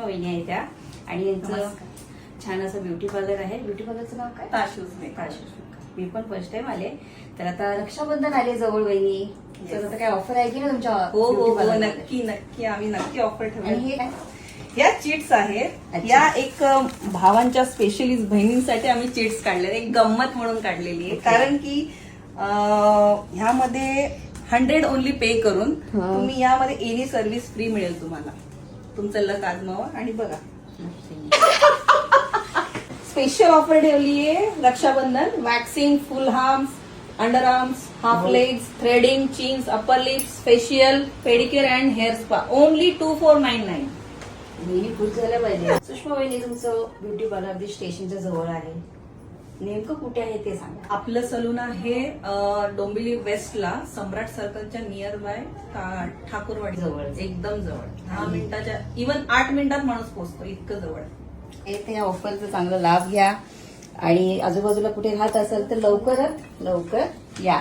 वहिनी आहे त्या आणि यांचं छान असं ब्युटी पार्लर आहे. ब्युटी पार्लरचं नाव काय? ताशूज. मी पण फर्स्ट टाइम आले. तर आता रक्षाबंधन आले जवळ वहिनी, तर आता काय ऑफर आहे की ना तुमच्या? हो beauty parlor मध्ये? नक्की आम्ही नक्की ऑफर आणि ठेवू. हे काय? या चिट्स आहेत. अच्छा. या एक भावांच्या स्पेशली बहिणींसाठी आम्ही चिट्स काढलेले, एक गंमत म्हणून काढलेली आहे. Okay. कारण की ह्यामध्ये 100 ओनली पे करून हा. तुम्ही यामध्ये एनी सर्व्हिस फ्री मिळेल तुम्हाला. तुमचं लक आजमावा आणि बघा. स्पेशल ऑफर ठेवली आहे Rakshabandhan. Waxing, full arms, under arms, half हो. Legs, threading, chins, upper lips, facial, pedicure and hair spa only 2499. वहिनी खुश झाल्या पाहिजे. सुषमा वहिनी, तुमचं ब्युटी पार्लर अगदी स्टेशनच्या जवळ आहे, नेमकं कुठे आहे ते सांगा. आपलं सलून आहे डोंबिवली वेस्टला, सम्राट सर्कलच्या नियर बाय ठाकूरवाडी जवळ. एकदम जवळ. 10 मिनिटाच्या, इव्हन 8 मिनिटात माणूस पोहोचतो, इतकं जवळ. येथे या ऑफरचा चांगला लाभ घ्या आणि आजूबाजूला कुठे राहत असेल तर लवकरात लवकर या.